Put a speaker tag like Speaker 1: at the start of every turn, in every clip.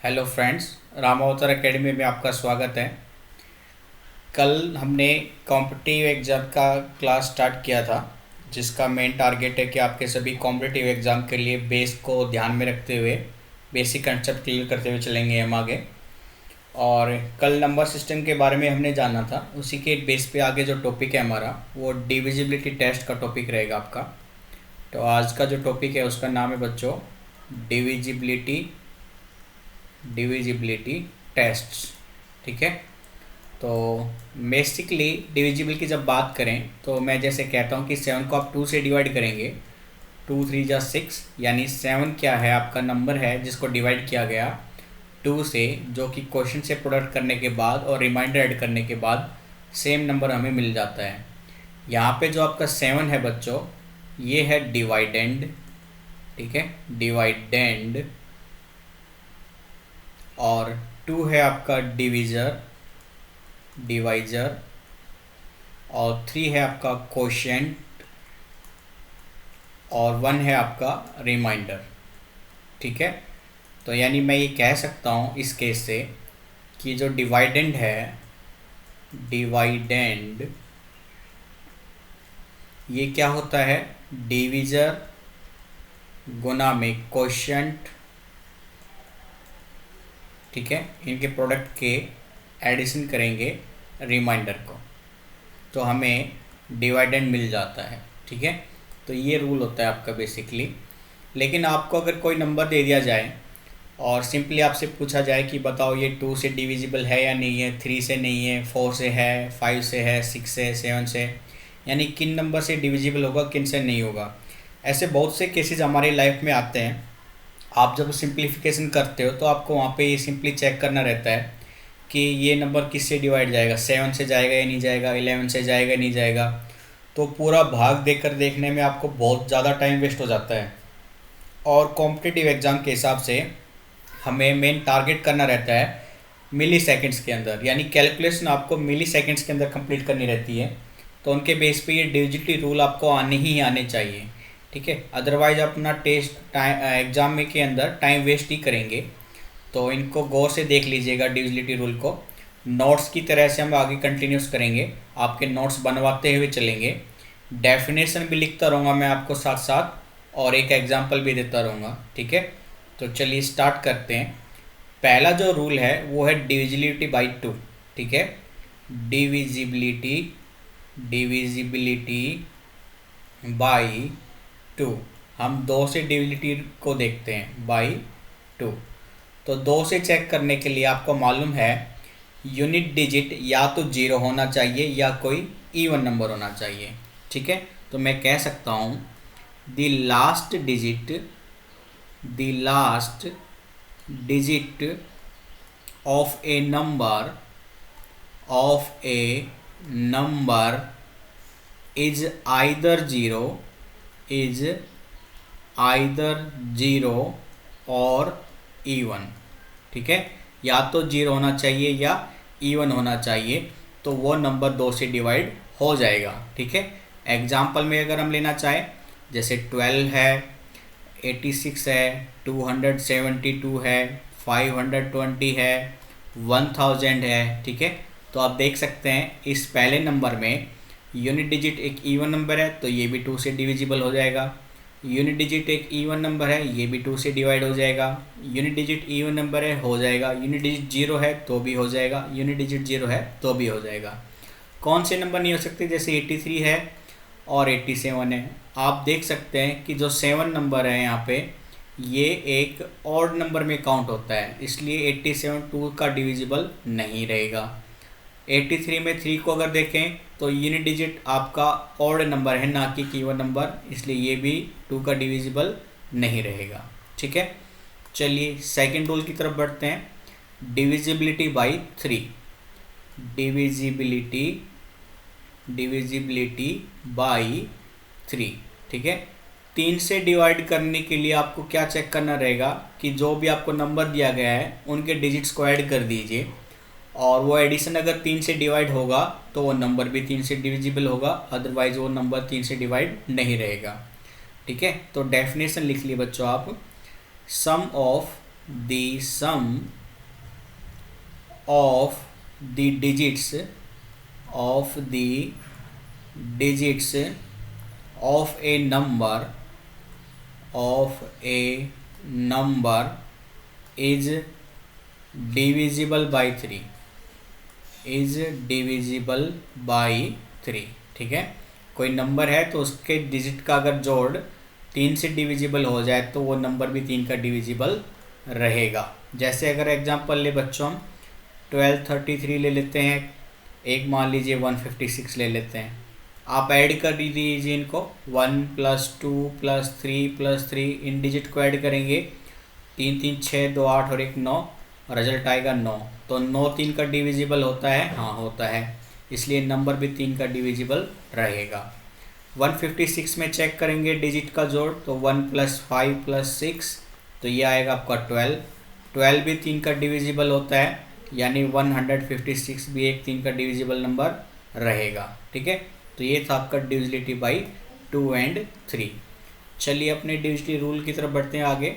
Speaker 1: Hello friends, रामावतार academy में आपका स्वागत है। कल हमने कॉम्पिटिटिव एग्ज़ाम का क्लास स्टार्ट किया था, जिसका मेन टारगेट है कि आपके सभी कॉम्पिटिटिव एग्ज़ाम के लिए बेस को ध्यान में रखते हुए बेसिक कंसेप्ट क्लियर करते हुए चलेंगे हम आगे। और कल नंबर सिस्टम के बारे में हमने जाना था, उसी के बेस पे आगे जो टॉपिक है हमारा वो डिविजिबिलिटी टेस्ट का टॉपिक रहेगा आपका। तो आज का जो टॉपिक है उसका नाम है बच्चों डिविजिबिलिटी डिविजिबिलिटी टेस्ट्स। ठीक है, तो बेसिकली डिविजिबल की जब बात करें तो मैं जैसे कहता हूँ कि 7 को आप 2 से डिवाइड करेंगे, 2 3 जा 6, यानी 7 क्या है, आपका नंबर है जिसको डिवाइड किया गया 2 से, जो कि क्वेश्चन से प्रोडक्ट करने के बाद और रिमाइंडर ऐड करने के बाद सेम नंबर हमें मिल जाता है। यहाँ पे जो आपका 7 है बच्चों, ये है डिवाइडेंड। ठीक है, डिवाइडेंड। और 2 है आपका डिवीज़र, डिवाइज़र। और 3 है आपका क्वोशिएंट। और 1 है आपका रिमाइंडर। ठीक है, तो यानी मैं ये कह सकता हूँ इस केस से कि जो डिवाइडेंड है, डिवाइडेंड, ये क्या होता है, डिवीज़र गुना में क्वोशिएंट। ठीक है, इनके प्रोडक्ट के एडिशन करेंगे रिमाइंडर को, तो हमें डिवाइडेंड मिल जाता है। ठीक है, तो ये रूल होता है आपका बेसिकली। लेकिन आपको अगर कोई नंबर दे दिया जाए और सिंपली आपसे पूछा जाए कि बताओ ये 2 से डिविजिबल है या नहीं है, 3 से नहीं है, 4 से है, 5 से है, 6 से, 7 से, यानी किन नंबर से डिविजिबल होगा, किन से नहीं होगा। ऐसे बहुत से केसेस हमारी लाइफ में आते हैं। आप जब सिंप्लीफिकेशन करते हो तो आपको वहाँ पे ये सिंपली चेक करना रहता है कि ये नंबर किससे डिवाइड जाएगा, 7 से जाएगा या नहीं जाएगा, 11 से जाएगा नहीं जाएगा। तो पूरा भाग देकर देखने में आपको बहुत ज़्यादा टाइम वेस्ट हो जाता है। और कॉम्पिटिटिव एग्ज़ाम के हिसाब से हमें मेन टारगेट करना रहता है मिली सेकेंड्स के अंदर, यानी कैलकुलेशन आपको मिली सेकेंड्स के अंदर कंप्लीट करनी रहती है। तो उनके बेस पे ये डिविजिबिलिटी रूल आपको आने ही आने चाहिए। ठीक है, अदरवाइज अपना टेस्ट टाइम एग्ज़ाम में के अंदर टाइम वेस्ट ही करेंगे। तो इनको गौर से देख लीजिएगा डिविजिबिलिटी रूल को। नोट्स की तरह से हम आगे कंटिन्यूस करेंगे, आपके नोट्स बनवाते हुए चलेंगे। डेफिनेशन भी लिखता रहूँगा मैं आपको साथ साथ, और एक एग्जांपल भी देता रहूँगा। ठीक है, तो चलिए स्टार्ट करते हैं। पहला जो रूल है वो है डिविजिबिलिटी बाई 2। ठीक है, डिविजिबिलिटी डिविजिबिलिटी बाई 2। हम 2 से डिविजिबिलिटी को देखते हैं बाई 2। तो 2 से चेक करने के लिए आपको मालूम है यूनिट डिजिट या तो 0 होना चाहिए या कोई इवन नंबर होना चाहिए। ठीक है, तो मैं कह सकता हूँ the last digit of A number is either zero और इवन। ठीक है, या तो 0 होना चाहिए या इवन होना चाहिए, तो वो नंबर 2 से डिवाइड हो जाएगा। ठीक है, एग्जाम्पल में अगर हम लेना चाहें, जैसे 12 है, 86 है, 272 है, 520 है, 1000 है। ठीक है, तो आप देख सकते हैं इस पहले नंबर में यूनिट डिजिट एक इवन नंबर है, तो ये भी 2 से डिविजिबल हो जाएगा। यूनिट डिजिट एक इवन नंबर है, ये भी 2 से डिवाइड हो जाएगा। यूनिट डिजिट इवन नंबर है, हो जाएगा। यूनिट डिजिट 0 है तो भी हो जाएगा, यूनिट डिजिट 0 है तो भी हो जाएगा। कौन से नंबर नहीं हो सकते, जैसे 83 है और 87 है। आप देख सकते हैं कि जो 7 नंबर है यहाँ पे, ये एक ऑड नंबर में काउंट होता है, इसलिए 87 2 का डिविजिबल नहीं रहेगा। 83 में 3 को अगर देखें तो यूनिट डिजिट आपका ऑड नंबर है, ना कि इवन नंबर, इसलिए ये भी 2 का डिविजिबल नहीं रहेगा। ठीक है, चलिए सेकंड रूल की तरफ बढ़ते हैं। Divisibility by 3। Divisibility by 3। ठीक है, 3 से डिवाइड करने के लिए आपको क्या चेक करना रहेगा कि जो भी आपको नंबर दिया गया है उनके डिजिट्स को ऐड कर दीजिए, और वो एडिशन अगर 3 से डिवाइड होगा तो वो नंबर भी 3 से डिविजिबल होगा, अदरवाइज वो नंबर 3 से डिवाइड नहीं रहेगा। ठीक है, तो डेफिनेशन लिख लिए बच्चों आप, सम of the sum of the digits of a number is divisible by 3, ठीक है। कोई नंबर है तो उसके डिजिट का अगर जोड़ 3 से डिविजिबल हो जाए तो वो नंबर भी 3 का डिविजिबल रहेगा। जैसे अगर एग्जांपल ले बच्चों, हम 1233 ले लेते हैं, एक मान लीजिए 156 ले लेते हैं। आप ऐड कर दीजिए इनको, 1 + 2 + 3 + 3, इन डिजिट को ऐड करेंगे, 3 3 6 2 8 और 1 9, रिजल्ट आएगा 9। तो 9 3 का डिविजिबल होता है, हाँ होता है, इसलिए नंबर भी 3 का डिविजिबल रहेगा। 156 में चेक करेंगे डिजिट का जोड़, तो 1 + 5 + 6, तो ये आएगा आपका 12। 12 भी 3 का डिविजिबल होता है, यानी 156 भी एक 3 का डिविजिबल नंबर रहेगा, ठीक है। तो ये था आपका डिविजिबिलिटी बाई 2 और 3। चलिए अपने डिविजिबिलिटी रूल की तरफ बढ़ते हैं आगे।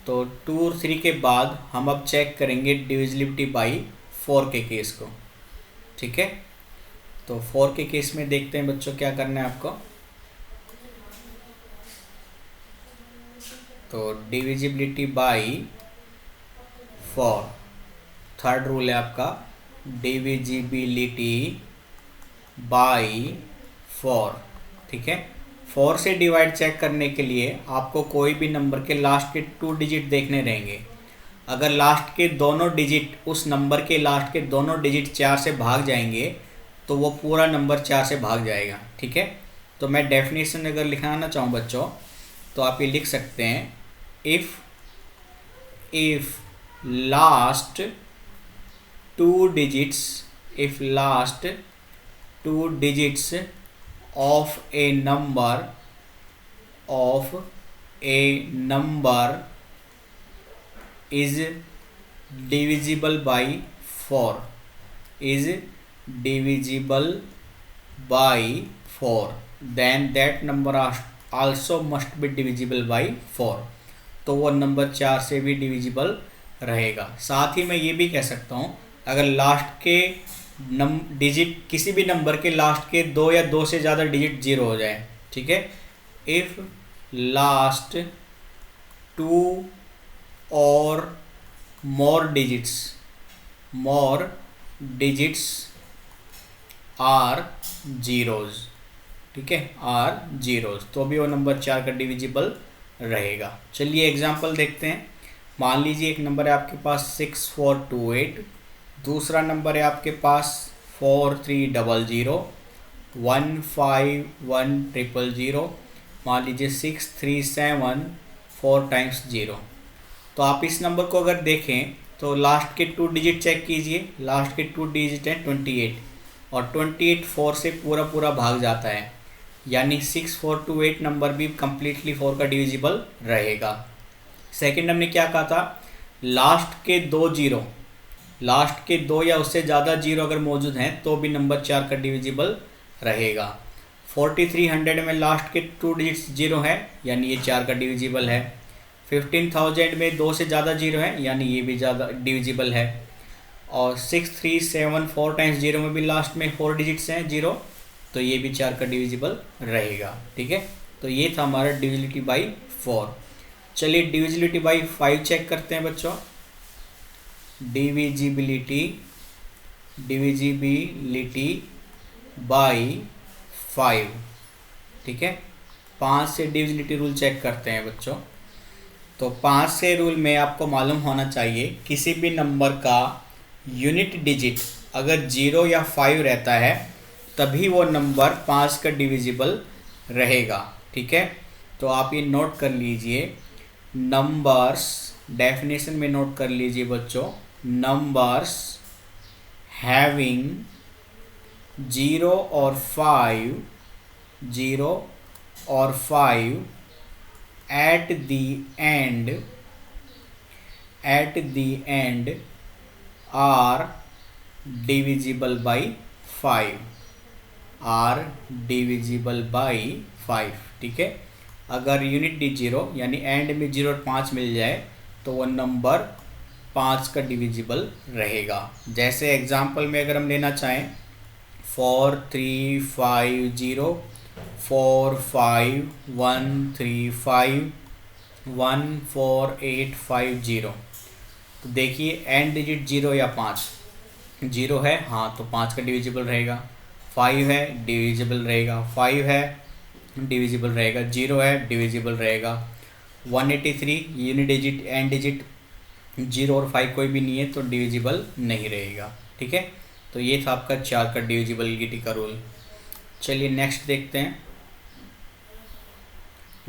Speaker 1: तो 2 और 3 के बाद हम अब चेक करेंगे डिविजिबिलिटी बाई 4 के केस को, ठीक है। तो 4 के केस में देखते हैं बच्चों क्या करना है आपको। तो डिविजिबिलिटी बाई 4, थर्ड रूल है आपका, डिविजिबिलिटी बाई 4, ठीक है। 4 से डिवाइड चेक करने के लिए आपको कोई भी नंबर के लास्ट के 2 डिजिट देखने रहेंगे। अगर लास्ट के दोनों डिजिट, उस नंबर के लास्ट के दोनों डिजिट 4 से भाग जाएंगे तो वो पूरा नंबर 4 से भाग जाएगा, ठीक है। तो मैं डेफिनेशन अगर लिखाना चाहूँ बच्चों, तो आप ये लिख सकते हैं, if last two digits of a number is divisible by 4, then that number also must be divisible by 4। तो वो नंबर 4 से भी डिविजिबल रहेगा। साथ ही मैं ये भी कह सकता हूँ, अगर लास्ट के डिजिट, किसी भी नंबर के लास्ट के 2 या 2 से ज़्यादा डिजिट 0 हो जाए, ठीक है, इफ लास्ट 2 और मोर डिजिट्स आर जीरोज, ठीक है, आर जीरोज, तो भी वो नंबर 4 का डिविजिबल रहेगा। चलिए एग्जांपल देखते हैं। मान लीजिए एक नंबर है आपके पास 6428, दूसरा नंबर है आपके पास 4300, 151000, मान लीजिए 637 4 × 0। तो आप इस नंबर को अगर देखें तो लास्ट के 2 डिजिट चेक कीजिए, लास्ट के 2 डिजिट हैं 28, और 28 4 से पूरा भाग जाता है, यानी 6428 नंबर भी कम्प्लीटली 4 का डिविजिबल रहेगा। सेकंड हमने क्या कहा था, लास्ट के 2 या उससे ज़्यादा जीरो अगर मौजूद हैं तो भी नंबर 4 का डिविजिबल रहेगा। 4300 में लास्ट के 2 डिजिट्स 0 है, यानी ये 4 का डिविजिबल है। 15000 में 2 से ज़्यादा जीरो है, यानी ये भी ज़्यादा डिविजिबल है। और 6374 4 × 0 में भी लास्ट में 4 डिजिट्स हैं 0, तो ये भी 4 का डिविजिबल रहेगा, ठीक है। तो ये था हमारा डिविजिबिलिटी बाई 4। चलिए डिविजिबिलिटी बाई 5 चेक करते हैं बच्चों। डिविजिबिलिटी बाई 5, ठीक है। 5 से डिविजिबिलिटी रूल चेक करते हैं बच्चों। तो 5 से रूल में आपको मालूम होना चाहिए, किसी भी नंबर का यूनिट डिजिट अगर 0 या 5 रहता है तभी वो नंबर 5 का डिविजिबल रहेगा, ठीक है। तो आप ये नोट कर लीजिए, नंबर्स, डेफिनेशन में नोट कर लीजिए बच्चों, नंबर्स हैविंग 0 और 5 at the end are divisible by 5, ठीक है। अगर यूनिट डी 0 यानी एंड में 0 और 5 मिल जाए तो वो नंबर 5 का डिविजिबल रहेगा। जैसे एग्जांपल में अगर हम लेना चाहें 4350 45135 14850। तो देखिए एंड डिजिट 0 या 5, 0 है हाँ तो 5 का डिविजिबल रहेगा, 5 है डिविजिबल रहेगा, 5 है डिविजिबल रहेगा, 0 है डिविजिबल रहेगा। 183 यूनिट डिजिट एंड डिजिट 0 और 5 कोई भी नहीं है तो डिविजिबल नहीं रहेगा। ठीक है, तो ये था आपका 4 का डिविजिबिलिटी का रूल। चलिए नेक्स्ट देखते हैं।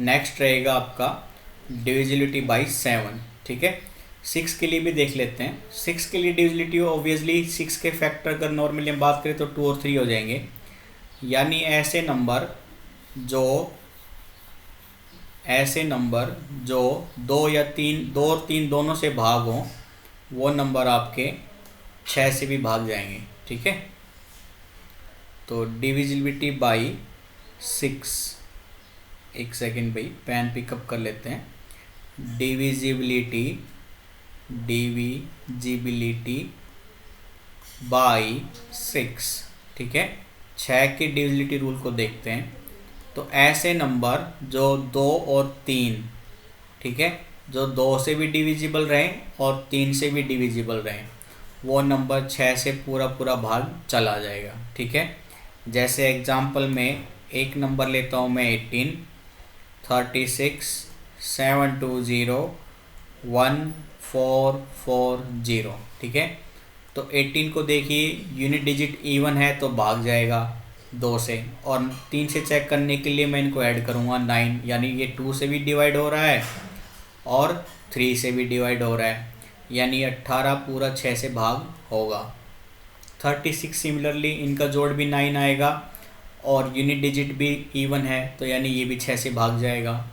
Speaker 1: नेक्स्ट रहेगा आपका डिविजिबिलिटी बाई 7। ठीक है, 6 के लिए भी देख लेते हैं। 6 के लिए डिविजिबिलिटी ऑब्वियसली 6 के फैक्टर अगर नॉर्मली हम बात करें तो 2 और 3 हो जाएंगे, यानी ऐसे नंबर जो 2 या 3, 2 और 3 दोनों से भाग हों वो नंबर आपके 6 से भी भाग जाएंगे। ठीक है, तो डिविजिबिलिटी बाई 6, एक सेकेंड भाई पेन पिकअप कर लेते हैं। Divisibility by 6। ठीक है, 6 के डिविजिबिलिटी रूल को देखते हैं। तो ऐसे नंबर जो 2 और 3, ठीक है, जो 2 से भी डिविजिबल रहें और 3 से भी डिविजिबल रहें, वो नंबर 6 से पूरा भाग चला जाएगा। ठीक है, जैसे एग्जांपल में एक नंबर लेता हूँ मैं 18, 36 720 1440। ठीक है, तो 18 को देखिए यूनिट डिजिट इवन है तो भाग जाएगा 2 से, और 3 से चेक करने के लिए मैं इनको ऐड करूँगा 9, यानी ये 2 से भी डिवाइड हो रहा है और 3 से भी डिवाइड हो रहा है, यानी 18 पूरा 6 से भाग होगा। 36 सिमिलरली इनका जोड़ भी 9 आएगा और यूनिट डिजिट भी इवन है तो यानी ये भी 6 से भाग जाएगा।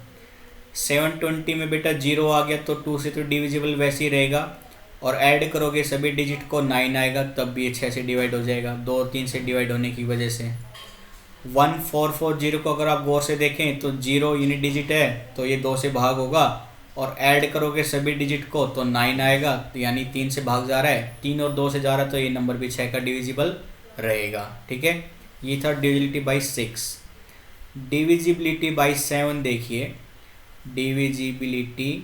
Speaker 1: 720 में बेटा 0 आ गया तो 2 से तो डिविजिबल वैसे ही रहेगा, और ऐड करोगे सभी डिजिट को 9 आएगा तब भी ये 6 से डिवाइड हो जाएगा, 2 और 3 से डिवाइड होने की वजह से। 1440 को अगर आप गौर से देखें तो 0 यूनिट डिजिट है तो ये 2 से भाग होगा, और ऐड करोगे सभी डिजिट को तो 9 आएगा, तो यानी 3 से भाग जा रहा है, 3 और 2 से जा रहा है तो ये नंबर भी 6 का डिविजिबल रहेगा। ठीक है, ये था डिविजिबिलिटी बाई 6। डिविजिबिलिटी बाई 7 देखिए, डिविजिबिलिटी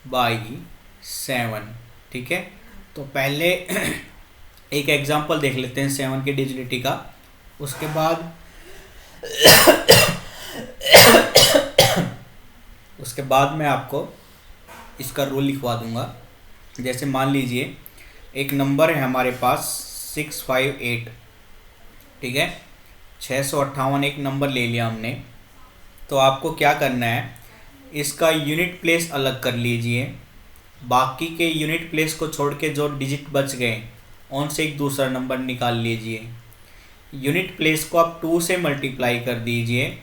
Speaker 1: बाई 7। ठीक है, तो पहले एक एग्जांपल देख लेते हैं 7 की डिविजिबिलिटी का, उसके बाद मैं आपको इसका रूल लिखवा दूंगा। जैसे मान लीजिए एक नंबर है हमारे पास 658। ठीक है, 658 एक नंबर ले लिया हमने, तो आपको क्या करना है, इसका यूनिट प्लेस अलग कर लीजिए, बाकी के यूनिट प्लेस को छोड़ के जो डिजिट बच गए उनसे एक दूसरा नंबर निकाल लीजिए। यूनिट प्लेस को आप 2 से मल्टीप्लाई कर दीजिए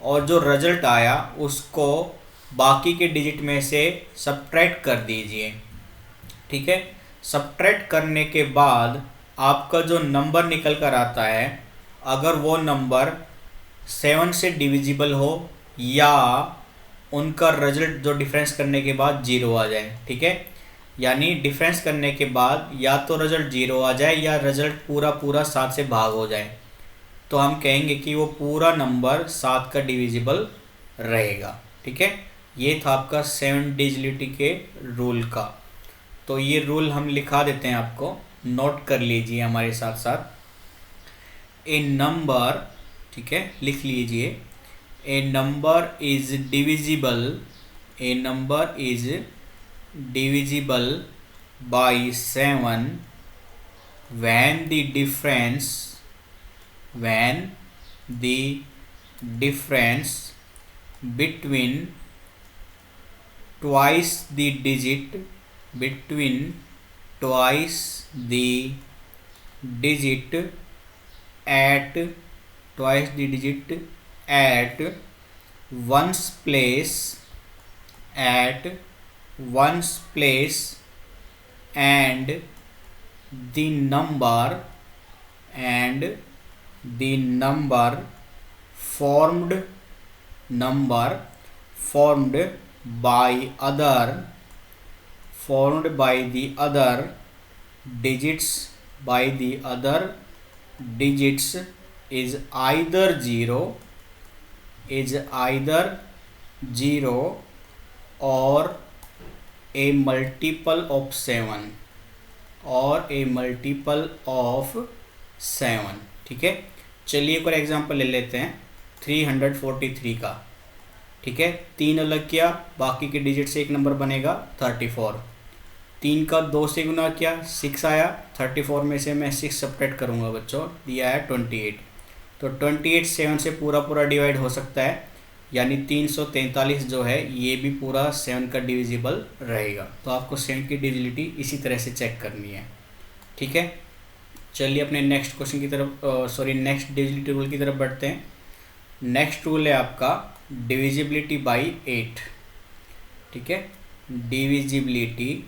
Speaker 1: और जो रिजल्ट आया उसको बाकी के डिजिट में से सब्ट्रैक्ट कर दीजिए। ठीक है, सब्ट्रैक्ट करने के बाद आपका जो नंबर निकल कर आता है, अगर वो नंबर 7 से डिविजिबल हो या उनका रिजल्ट जो डिफरेंस करने के बाद 0 आ जाए। ठीक है, यानी डिफरेंस करने के बाद या तो रिजल्ट 0 आ जाए या रिजल्ट पूरा 7 से भाग हो जाए, तो हम कहेंगे कि वो पूरा नंबर 7 का डिविजिबल रहेगा। ठीक है, ये था आपका 7 डिविजिबिलिटी के रूल का। तो ये रूल हम लिखा देते हैं, आपको नोट कर लीजिए हमारे साथ साथ। ए नंबर, ठीक है, लिख लीजिए, a number is divisible by 7 when the difference between twice the digit at one's place and the number formed by other formed by the other digits is either 0 or a multiple of 7 ठीक है। चलिए एक और example ले लेते हैं 343 का। ठीक है, 3 अलग किया, बाकी के डिजिट से एक नंबर बनेगा 34। 3 का 2 से गुना किया 6 आया, 34 में से मैं 6 सब्ट्रैक्ट करूँगा बच्चों, दिया है 28। तो 28 7 से पूरा डिवाइड हो सकता है, यानी 343 जो है ये भी पूरा 7 का डिविजिबल रहेगा। तो आपको 7 की डिविजिबिलिटी इसी तरह से चेक करनी है। ठीक है, चलिए अपने नेक्स्ट क्वेश्चन की तरफ नेक्स्ट डिविजिबिलिटी रूल की तरफ बढ़ते हैं। नेक्स्ट रूल है आपका डिविजिबिलिटी बाई 8। ठीक है, डिविजिबिलिटी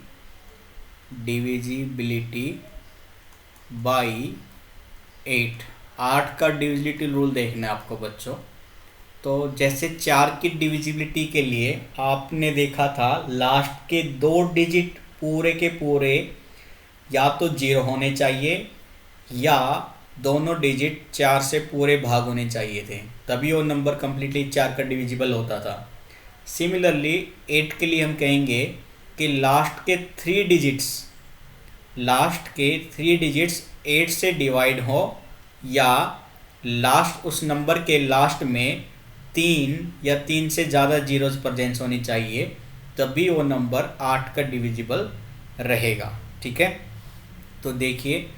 Speaker 1: बाई 8 का डिविजिबिलिटी रूल देखना है आपको बच्चों। तो जैसे 4 की डिविजिबिलिटी के लिए आपने देखा था लास्ट के 2 डिजिट पूरे के पूरे या तो 0 होने चाहिए या दोनों डिजिट 4 से पूरे भाग होने चाहिए थे, तभी वो नंबर कम्प्लीटली 4 का डिविजिबल होता था। सिमिलरली 8 के लिए हम कहेंगे कि लास्ट के 3 डिजिट्स 8 से डिवाइड हो या लास्ट उस नंबर के लास्ट में 3 या 3 से ज़्यादा जीरोज प्रेजेंस होनी चाहिए, तभी वो नंबर 8 का डिविजिबल रहेगा। ठीक है, तो देखिए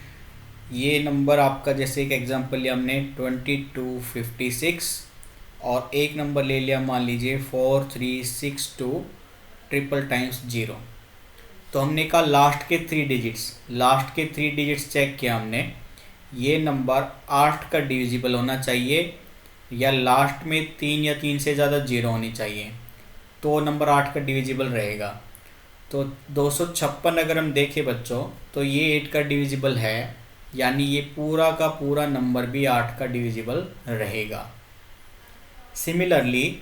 Speaker 1: ये नंबर आपका, जैसे एक एग्जांपल लिया हमने 2256 और एक नंबर ले लिया मान लीजिए 4362 ट्रिपल टाइम्स 0। तो हमने कहा लास्ट के 3 डिजिट्स चेक किया हमने, ये नंबर 8 का डिविजिबल होना चाहिए या लास्ट में 3 या 3 से ज़्यादा 0 होनी चाहिए, तो नंबर 8 का डिविजिबल रहेगा। तो 256 अगर हम देखें बच्चों तो ये 8 का डिविजिबल है, यानी ये पूरा का पूरा नंबर भी 8 का डिविजिबल रहेगा। सिमिलरली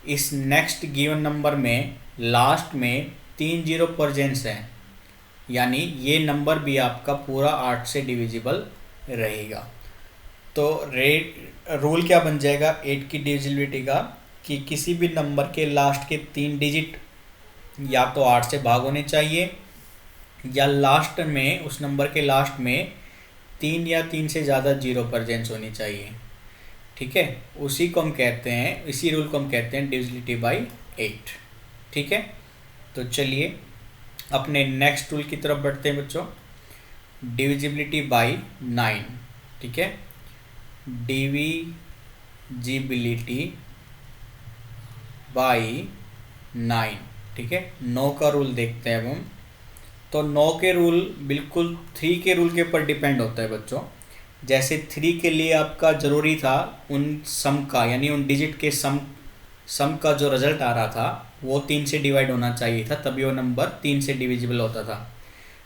Speaker 1: इस नेक्स्ट गिवन नंबर में लास्ट में 3 0 प्रेजेंस है, यानी ये नंबर भी आपका पूरा 8 से डिविजिबल रहेगा। तो रूल क्या बन जाएगा 8 की डिविजिबिलिटी का, कि किसी भी नंबर के लास्ट के 3 डिजिट या तो 8 से भाग होने चाहिए या लास्ट में उस नंबर के लास्ट में 3 या 3 से ज़्यादा 0 प्रेजेंस होनी चाहिए। ठीक है, उसी को हम कहते हैं, इसी रूल को हम कहते हैं डिविजिबिलिटी बाई 8। ठीक है, तो चलिए अपने नेक्स्ट रूल की तरफ बढ़ते हैं बच्चों, डिविजिबिलिटी बाई 9। ठीक है, डिविजिबिलिटी बाई 9। ठीक है, 9 का रूल देखते हैं अब हम। तो 9 के रूल बिल्कुल 3 के रूल के ऊपर डिपेंड होता है बच्चों। जैसे 3 के लिए आपका ज़रूरी था उन सम का, यानी उन डिजिट के सम का जो रिजल्ट आ रहा था वो 3 से डिवाइड होना चाहिए था, तभी वो नंबर 3 से डिविजिबल होता था।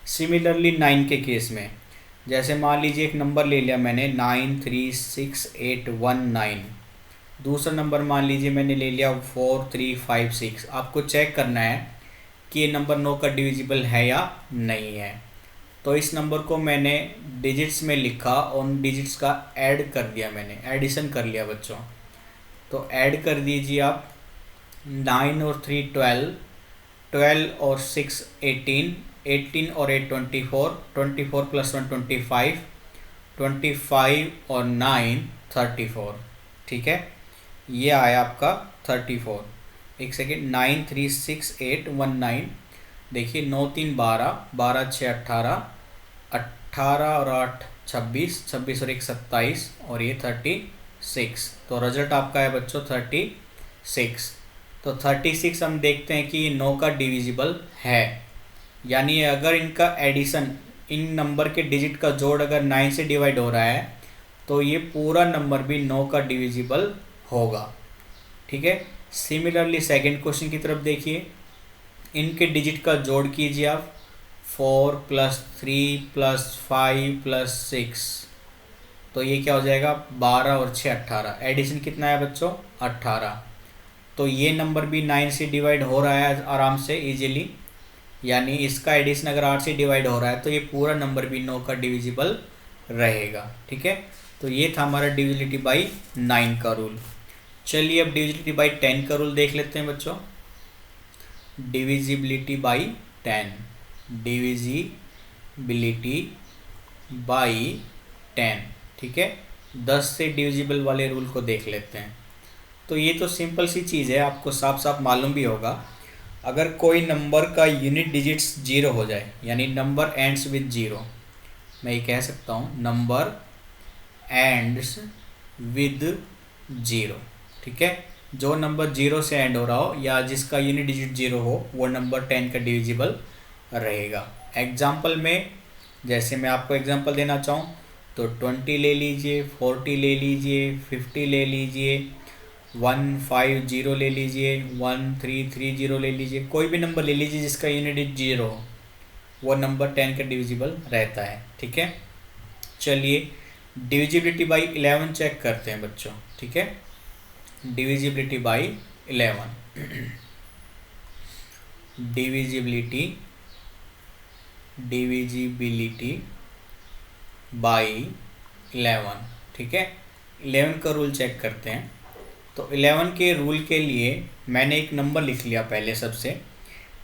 Speaker 1: सिमिलरली 9 के केस में जैसे मान लीजिए एक नंबर ले लिया मैंने 936819, दूसरा नंबर मान लीजिए मैंने ले लिया 4356। आपको चेक करना है कि ये नंबर 9 का डिविजिबल है या नहीं है। तो इस नंबर को मैंने डिजिट्स में लिखा और उन डिजिट्स का ऐड कर दिया, मैंने एडिशन कर लिया बच्चों। तो ऐड कर दीजिए आप, 9 और 3 12, 12 और 6 18, 18 और 8 24, 24 प्लस 1 25, 25 और 9 34। ठीक है, ये आया आपका 34। एक सेकेंड, 936819, देखिए 9 3 12, 12 6 18, 18 और 8 26, 26 और 1 27 और ये 36। तो रिजल्ट आपका है बच्चों 36। तो 36 हम देखते हैं कि ये 9 का डिविजिबल है, यानी अगर इनका एडिशन, इन नंबर के डिजिट का जोड़ अगर 9 से डिवाइड हो रहा है तो ये पूरा नंबर भी 9 का डिविजिबल होगा। ठीक है, सिमिलरली सेकंड क्वेश्चन की तरफ देखिए, इनके डिजिट का जोड़ कीजिए आप, 4 + 3 + 5 + 6, तो ये क्या हो जाएगा 12 और 6 18। एडिशन कितना है बच्चों 18। तो ये नंबर भी 9 से डिवाइड हो रहा है आराम से इजीली, यानी इसका एडिशन अगर 8 से डिवाइड हो रहा है तो ये पूरा नंबर भी 9 का डिविजिबल रहेगा। ठीक है, तो ये था हमारा डिविजिबिलिटी बाई 9 का रूल। चलिए अब डिविजिबिलिटी बाई 10 का रूल देख लेते हैं बच्चों। Divisibility by 10, divisibility by 10। ठीक है, 10 से डिविजिबल वाले रूल को देख लेते हैं। तो ये तो सिंपल सी चीज़ है, आपको साफ साफ मालूम भी होगा। अगर कोई नंबर का यूनिट डिजिट्स 0 हो जाए, यानी नंबर एंड्स विद 0, मैं ये कह सकता हूँ नंबर एंड्स विद 0। ठीक है, जो नंबर 0 से एंड हो रहा हो या जिसका यूनिट डिजिट 0 हो वो नंबर 10 का डिविजिबल रहेगा। एग्जाम्पल में जैसे मैं आपको एग्जाम्पल देना चाहूँ तो 20 ले लीजिए, 40 ले लीजिए, 50 ले लीजिए, 150 ले लीजिए, 1330 ले लीजिए, कोई भी नंबर ले लीजिए जिसका यूनिट 0 हो, वो नंबर 10 का डिविजिबल रहता है। ठीक है, चलिए डिविजिबिलिटी बाई 11 चेक करते हैं बच्चों। ठीक है, डिविजिबिलिटी बाई 11, डिविजिबिलिटी बाई 11। ठीक है, 11 का रूल चेक करते हैं। तो 11 के रूल के लिए मैंने एक नंबर लिख लिया पहले सबसे।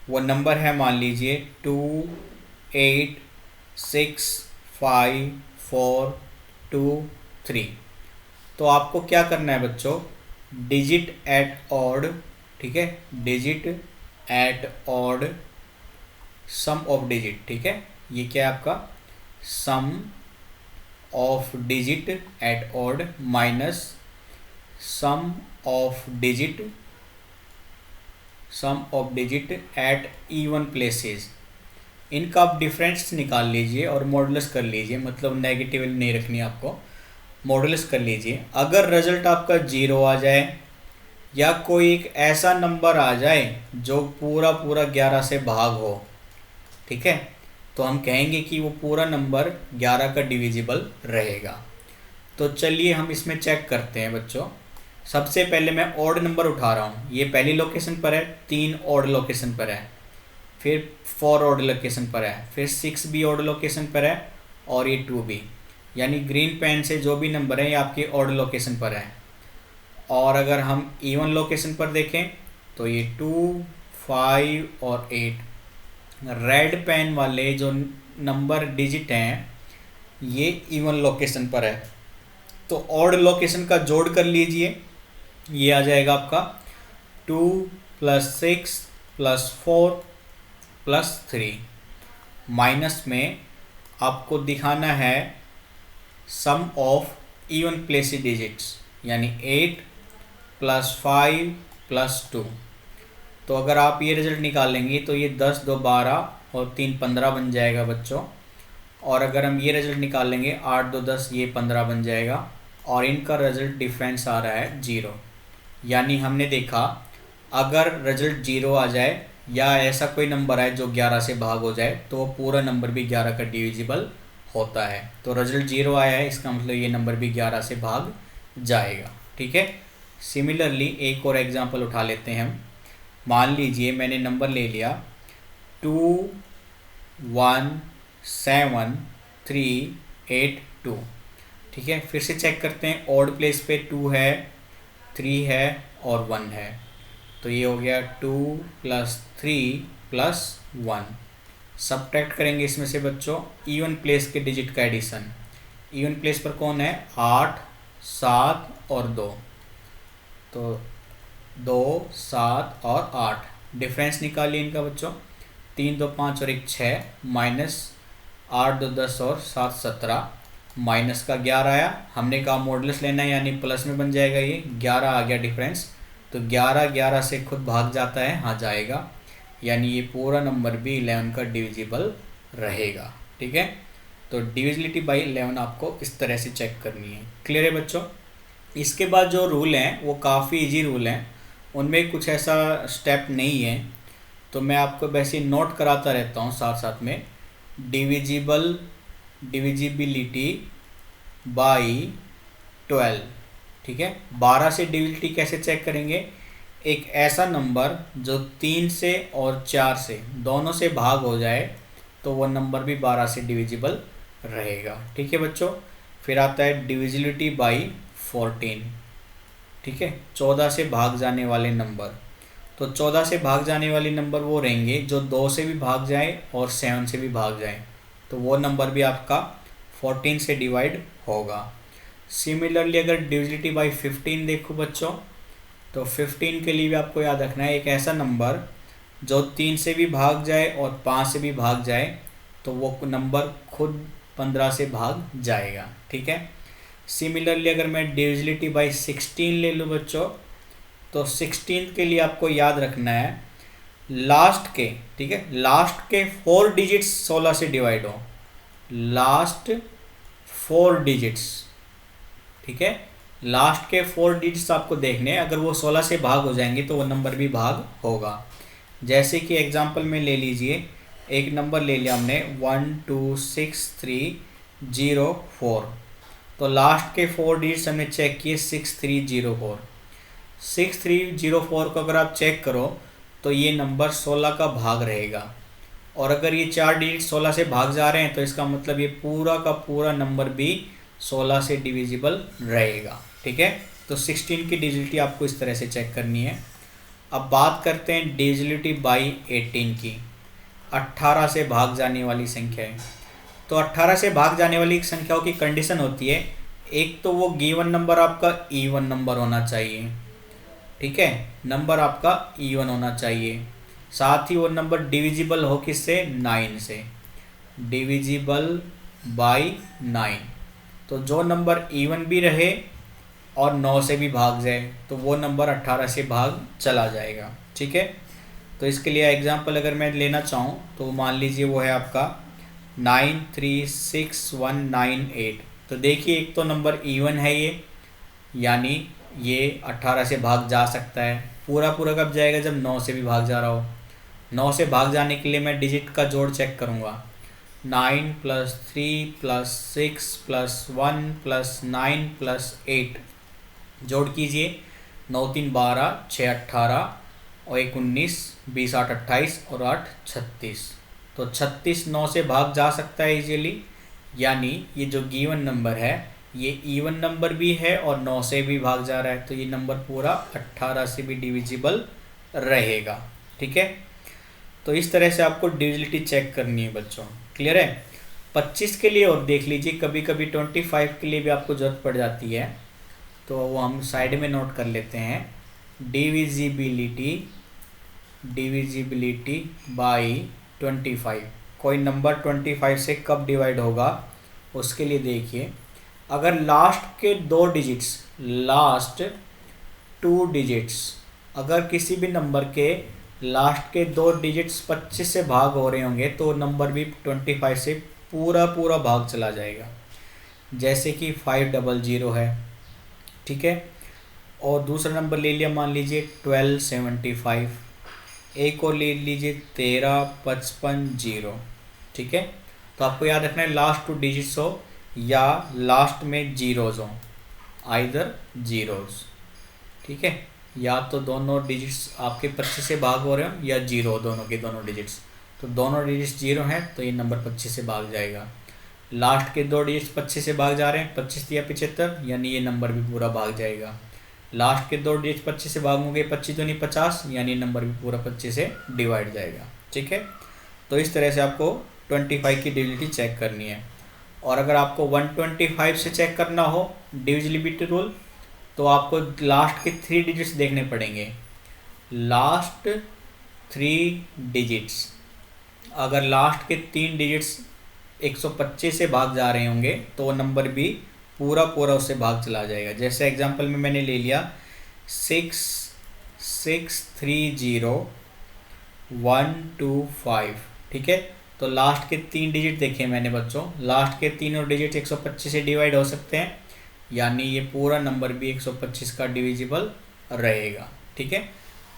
Speaker 1: वो नंबर है मान लीजिए 2 8 6 5 4 2 3। तो आपको क्या करना है बच्चों, डिजिट एट ऑड। ठीक है, digit at odd sum of digit. ठीक है, ये क्या है आपका sum of digit at odd minus sum of digit at even places. इनका आप डिफरेंस निकाल लीजिए और मॉडुलस कर लीजिए, मतलब नेगेटिव नहीं रखनी आपको, मॉडुलस कर लीजिए। अगर रिजल्ट आपका 0 आ जाए या कोई एक ऐसा नंबर आ जाए जो पूरा 11 से भाग हो, ठीक है, तो हम कहेंगे कि वो पूरा नंबर 11 का डिविजिबल रहेगा। तो चलिए हम इसमें चेक करते हैं बच्चों। सबसे पहले मैं ऑड नंबर उठा रहा हूँ, ये पहली लोकेशन पर है, 3 ऑड लोकेशन पर है, फिर 4 ऑड लोकेशन पर है, फिर 6 भी ऑड लोकेशन पर है और ये 2 भी। यानी ग्रीन पेन से जो भी नंबर है ये आपकी ऑड लोकेशन पर है। और अगर हम इवन लोकेशन पर देखें तो ये 2 5 और 8। रेड पेन वाले जो नंबर डिजिट हैं ये इवन लोकेशन पर है। तो ऑड लोकेशन का जोड़ कर लीजिए, ये आ जाएगा आपका 2 + 6 + 4 + 3। माइनस में आपको दिखाना है सम ऑफ इवन प्लेस डिजिट्स, यानी 8 + 5 + 2। तो अगर आप ये रिजल्ट निकालेंगे तो ये 10 2 12 और 3 15 बन जाएगा बच्चों। और अगर हम ये रिजल्ट निकालेंगे 8 2 10, ये 15 बन जाएगा। और इनका रिजल्ट डिफरेंस आ रहा है 0। यानी हमने देखा अगर रिजल्ट 0 आ जाए या ऐसा कोई नंबर आए जो 11 से भाग हो जाए तो वो पूरा नंबर भी 11 का डिविजिबल होता है। तो रिजल्ट 0 आया है, इसका मतलब ये नंबर भी 11 से भाग जाएगा। ठीक है, सिमिलरली एक और एग्जांपल उठा लेते हैं हम। मान लीजिए मैंने नंबर ले लिया 2 1 7 3 8 2। ठीक है, फिर से चेक करते हैं। ऑड प्लेस पे 2 है, 3 है और 1 है, तो ये हो गया 2 + 3 + 1। सब्ट्रैक्ट करेंगे इसमें से बच्चों इवन प्लेस के डिजिट का एडिशन। इवन प्लेस पर कौन है, 8 7 और 2। तो 2 7 और 8, डिफरेंस निकालिए इनका बच्चों। 3 2 5 और 1 6, माइनस 8 2 10 और 7 17, माइनस का 11 आया। हमने कहा मॉडुलस लेना है यानी प्लस में बन जाएगा, ये 11 आ गया डिफरेंस। तो 11 11 से खुद भाग जाता है, हाँ जाएगा, यानी ये पूरा नंबर भी 11 का डिविजिबल रहेगा। ठीक है, तो डिविजिबिलिटी बाई 11 आपको इस तरह से चेक करनी है। क्लियर है बच्चों? इसके बाद जो रूल हैं वो काफ़ी इजी रूल हैं, उनमें कुछ ऐसा स्टेप नहीं है, तो मैं आपको वैसे नोट कराता रहता हूँ साथ साथ में। Divisibility by 12। ठीक है, 12 से डिविजिबिलिटी कैसे चेक करेंगे, एक ऐसा नंबर जो 3 से और 4 से दोनों से भाग हो जाए तो वो नंबर भी 12 से डिविजिबल रहेगा। ठीक है बच्चों। फिर आता है डिविजिबिलिटी बाई 14। ठीक है, 14 से भाग जाने वाले नंबर। तो 14 से भाग जाने वाले नंबर वो रहेंगे जो 2 से भी भाग जाए और 7 से भी भाग जाए, तो वो नंबर भी आपका 14 से डिवाइड होगा। सिमिलरली अगर डिविजिबिलिटी बाई 15 देखो बच्चों, तो 15 के लिए भी आपको याद रखना है एक ऐसा नंबर जो 3 से भी भाग जाए और 5 से भी भाग जाए, तो वो नंबर खुद 15 से भाग जाएगा। ठीक है। सिमिलरली अगर मैं डिविजिबिलिटी बाई 16 ले लूँ बच्चों, तो 16 के लिए आपको याद रखना है लास्ट के, ठीक है, लास्ट के 4 डिजिट्स 16 से डिवाइड हो, लास्ट 4 डिजिट्स। ठीक है, लास्ट के 4 डिजिट्स आपको देखने हैं, अगर वो 16 से भाग हो जाएंगे तो वो नंबर भी भाग होगा। जैसे कि एग्जांपल में ले लीजिए, एक नंबर ले लिया हमने 126304, तो लास्ट के 4 डिजिट्स हमने चेक किए 6304। 6304 को अगर आप चेक करो तो ये नंबर 16 का भाग रहेगा, और अगर ये 4 डिजिट 16 से भाग जा रहे हैं तो इसका मतलब ये पूरा का पूरा नंबर भी 16 से डिविजिबल रहेगा। ठीक है, तो 16 की डिविजिबिलिटी आपको इस तरह से चेक करनी है। अब बात करते हैं डिविजिबिलिटी बाई 18 की, 18 से भाग जाने वाली संख्याएं। तो 18 से भाग जाने वाली संख्याओं की कंडीशन होती है, एक तो वो गिवन नंबर आपका इवन नंबर होना चाहिए। ठीक है, नंबर आपका इवन होना चाहिए, साथ ही वो नंबर डिविजिबल हो किससे, 9 से, डिविजिबल बाई 9। तो जो नंबर इवन भी रहे और 9 से भी भाग जाए तो वो नंबर 18 से भाग चला जाएगा। ठीक है, तो इसके लिए एग्जांपल अगर मैं लेना चाहूँ तो मान लीजिए वो है आपका 936198। तो देखिए एक तो नंबर इवन है ये, यानी ये 18 से भाग जा सकता है। पूरा पूरा कब जाएगा, जब 9 से भी भाग जा रहा हो। 9 से भाग जाने के लिए मैं डिजिट का जोड़ चेक करूँगा, 9 + 3 + 6 + 1 + 9 + 8, जोड़ कीजिए, 9 3 12, 6 18 और 1 19, 20 8 28 और 8 36। तो 36 9 से भाग जा सकता है इजीली, यानी ये जो गिवन नंबर है ये इवन नंबर भी है और 9 से भी भाग जा रहा है, तो ये नंबर पूरा 18 से भी डिविजिबल रहेगा। ठीक है, तो इस तरह से आपको डिविजिबिलिटी चेक करनी है बच्चों। क्लियर है। 25 के लिए और देख लीजिए, कभी कभी 25 के लिए भी आपको ज़रूरत पड़ जाती है, तो वो हम साइड में नोट कर लेते हैं। डिविजिबिलिटी बाई 25, कोई नंबर 25 से कब डिवाइड होगा उसके लिए देखिए, अगर लास्ट के 2 डिजिट्स, लास्ट 2 डिजिट्स, अगर किसी भी नंबर के लास्ट के 2 डिजिट्स 25 से भाग हो रहे होंगे तो नंबर भी 25 से पूरा पूरा भाग चला जाएगा। जैसे कि 500 है। ठीक है, और दूसरा नंबर ले लिया मान लीजिए 1275, एक और ले लीजिए 13550। ठीक है, तो आपको याद रखना है लास्ट 2 डिजिट्स हो या लास्ट में जीरोज हो, आइदर जीरोज। ठीक है, या तो दोनों डिजिट्स आपके 25 से भाग हो रहे हो या जीरो, दोनों के दोनों डिजिट्स, तो दोनों डिजिट्स जीरो हैं तो ये नंबर 25 से भाग जाएगा। लास्ट के 2 डिजिट्स 25 से भाग जा रहे हैं, 25 या 75, यानी ये नंबर भी पूरा भाग जाएगा। लास्ट के 2 डिजिट्स 25 से भागोगे, 25 तो नहीं 50, यानी नंबर भी पूरा 25 से डिवाइड जाएगा। ठीक है, तो इस तरह से आपको 25 की डिविजिबिलिटी चेक करनी है। और अगर आपको 125 से चेक करना हो डिविजिबिलिटी रूल, तो आपको लास्ट के 3 डिजिट्स देखने पड़ेंगे। लास्ट 3 डिजिट्स, अगर लास्ट के 3 डिजिट्स 125 से भाग जा रहे होंगे तो वो नंबर भी पूरा पूरा उससे भाग चला जाएगा। जैसे एग्जांपल में मैंने ले लिया 6630125। ठीक है, तो लास्ट के 3 डिजिट देखे मैंने बच्चों, लास्ट के तीनों डिजिट 125 से डिवाइड हो सकते हैं, यानी ये पूरा नंबर भी 125 का डिविजिबल रहेगा। ठीक है,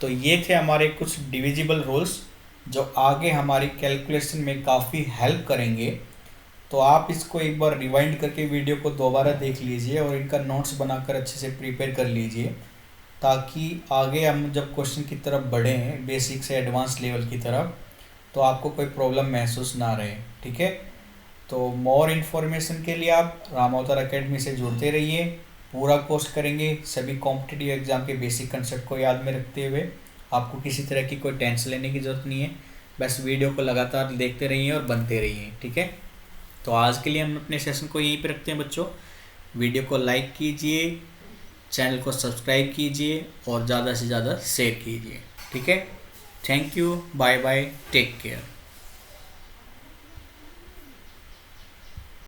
Speaker 1: तो ये थे हमारे कुछ डिविजिबल रूल्स जो आगे हमारी कैलकुलेशन में काफ़ी हेल्प करेंगे। तो आप इसको एक बार रिवाइंड करके वीडियो को दोबारा देख लीजिए और इनका नोट्स बनाकर अच्छे से प्रिपेयर कर लीजिए, ताकि आगे हम जब क्वेश्चन की तरफ बढ़ें बेसिक से एडवांस लेवल की तरफ, तो आपको कोई प्रॉब्लम महसूस ना रहे। ठीक है, तो मोर इन्फॉर्मेशन के लिए आप राम अवतार एकेडमी से जुड़ते रहिए। पूरा कोर्स करेंगे, सभी कॉम्पिटिटिव एग्जाम के बेसिक कंसेप्ट को याद में रखते हुए। आपको किसी तरह की कोई टेंशन लेने की ज़रूरत नहीं है, बस वीडियो को लगातार देखते रहिए और बनते रहिए। ठीक है, तो आज के लिए हम अपने सेशन को यहीं पे रखते हैं बच्चों। वीडियो को लाइक कीजिए, चैनल को सब्सक्राइब कीजिए और ज़्यादा से ज़्यादा शेयर कीजिए। ठीक है, thank you, bye bye, take care.